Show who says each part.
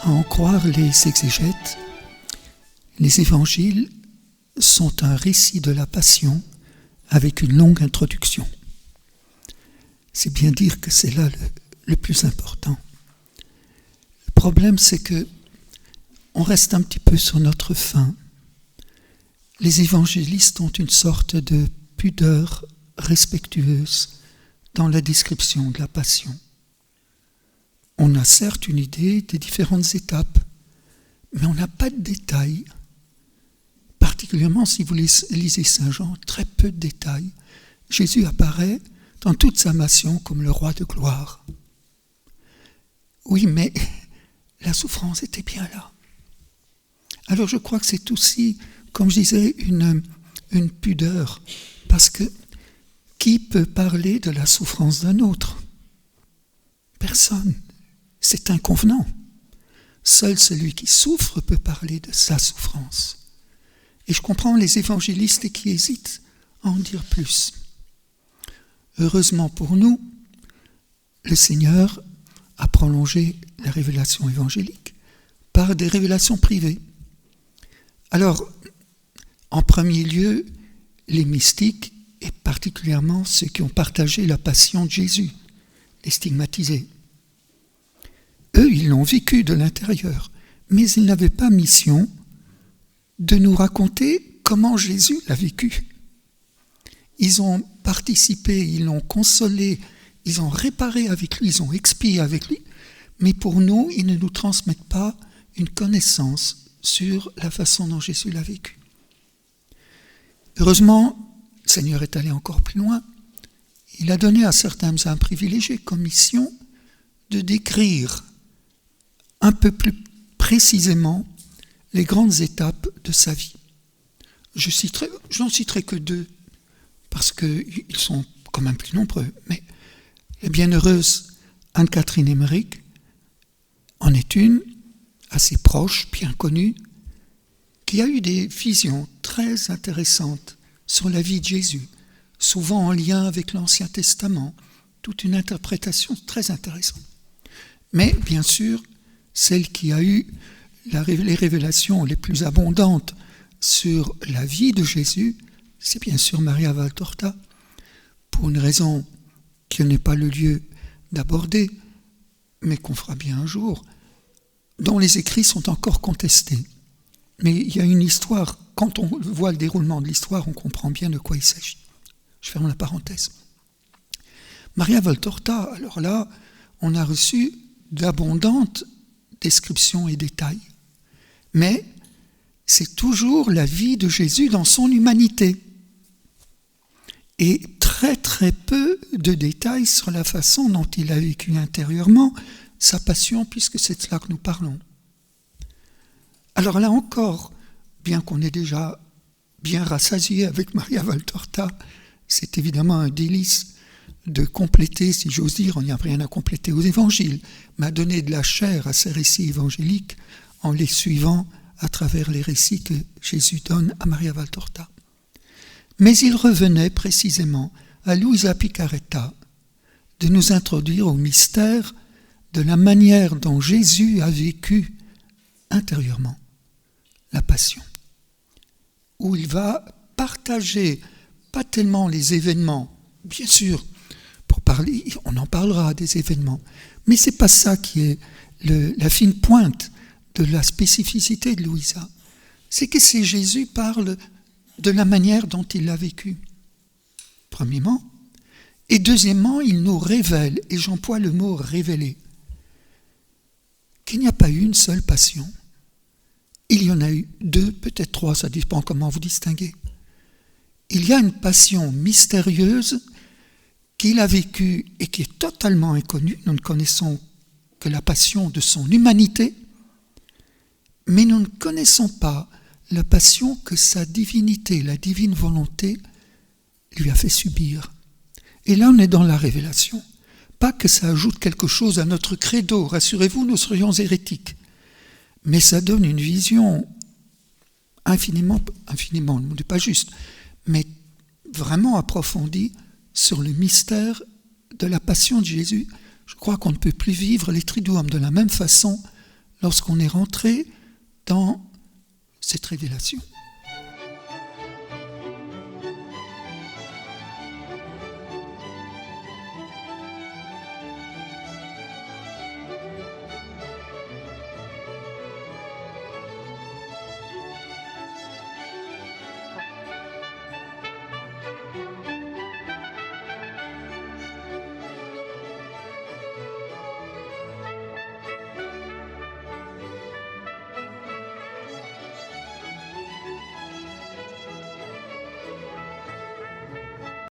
Speaker 1: À en croire les exégètes, les évangiles sont un récit de la Passion avec une longue introduction. C'est bien dire que c'est là le plus important. Le problème, c'est que on reste un petit peu sur notre faim. Les évangélistes ont une sorte de pudeur respectueuse dans la description de la Passion. On a certes une idée des différentes étapes, mais on n'a pas de détails. Particulièrement si vous lisez Saint Jean, très peu de détails. Jésus apparaît dans toute sa passion comme le roi de gloire. Oui, mais la souffrance était bien là. Alors je crois que c'est aussi, comme je disais, une pudeur, parce que qui peut parler de la souffrance d'un autre? Personne. C'est inconvenant. Seul celui qui souffre peut parler de sa souffrance. Et je comprends les évangélistes qui hésitent à en dire plus. Heureusement pour nous, le Seigneur a prolongé la révélation évangélique par des révélations privées. Alors, en premier lieu, les mystiques, et particulièrement ceux qui ont partagé la passion de Jésus, les stigmatisés. Eux, ils l'ont vécu de l'intérieur, mais ils n'avaient pas mission de nous raconter comment Jésus l'a vécu. Ils ont participé, ils l'ont consolé, ils ont réparé avec lui, ils ont expié avec lui, mais pour nous, ils ne nous transmettent pas une connaissance sur la façon dont Jésus l'a vécu. Heureusement, le Seigneur est allé encore plus loin. Il a donné à certains hommes privilégiés comme mission de décrire un peu plus précisément les grandes étapes de sa vie. J'en citerai que deux, parce qu'ils sont quand même plus nombreux, mais la bienheureuse Anne-Catherine Emmerich en est une, assez proche, bien connue, qui a eu des visions très intéressantes sur la vie de Jésus, souvent en lien avec l'Ancien Testament, toute une interprétation très intéressante. Mais bien sûr, celle qui a eu les révélations les plus abondantes sur la vie de Jésus, c'est bien sûr Maria Valtorta, pour une raison qui n'est pas le lieu d'aborder, mais qu'on fera bien un jour, dont les écrits sont encore contestés. Mais il y a une histoire, quand on voit le déroulement de l'histoire, on comprend bien de quoi il s'agit. Je ferme la parenthèse. Maria Valtorta, alors là, on a reçu d'abondantes descriptions et détails. Mais c'est toujours la vie de Jésus dans son humanité. Et très très peu de détails sur la façon dont il a vécu intérieurement sa passion, puisque c'est de cela que nous parlons. Alors là encore, bien qu'on ait déjà bien rassasié avec Maria Valtorta, c'est évidemment un délice de compléter, si j'ose dire, on n'y a rien à compléter aux évangiles, mais à donner de la chair à ces récits évangéliques en les suivant à travers les récits que Jésus donne à Maria Valtorta. Mais il revenait précisément à Luisa Picaretta de nous introduire au mystère de la manière dont Jésus a vécu intérieurement la passion, où il va partager pas tellement les événements, bien sûr, pour parler, on en parlera des événements, mais c'est pas ça qui est la fine pointe de la spécificité de Luisa. C'est que Jésus parle de la manière dont il l'a vécu, premièrement, et deuxièmement, il nous révèle, et j'emploie le mot révéler, qu'il n'y a pas eu une seule passion. Il y en a eu deux, peut-être trois, ça dépend comment vous distinguez. Il y a une passion mystérieuse qu'il a vécue et qui est totalement inconnue. Nous ne connaissons que la passion de son humanité, mais nous ne connaissons pas la passion que sa divinité, la divine volonté, lui a fait subir. Et là, on est dans la révélation. Pas que ça ajoute quelque chose à notre credo, rassurez-vous, nous serions hérétiques. Mais ça donne une vision infiniment, le mot n'est pas juste, mais vraiment approfondie sur le mystère de la passion de Jésus. Je crois qu'on ne peut plus vivre les triduum de la même façon lorsqu'on est rentré dans cette révélation.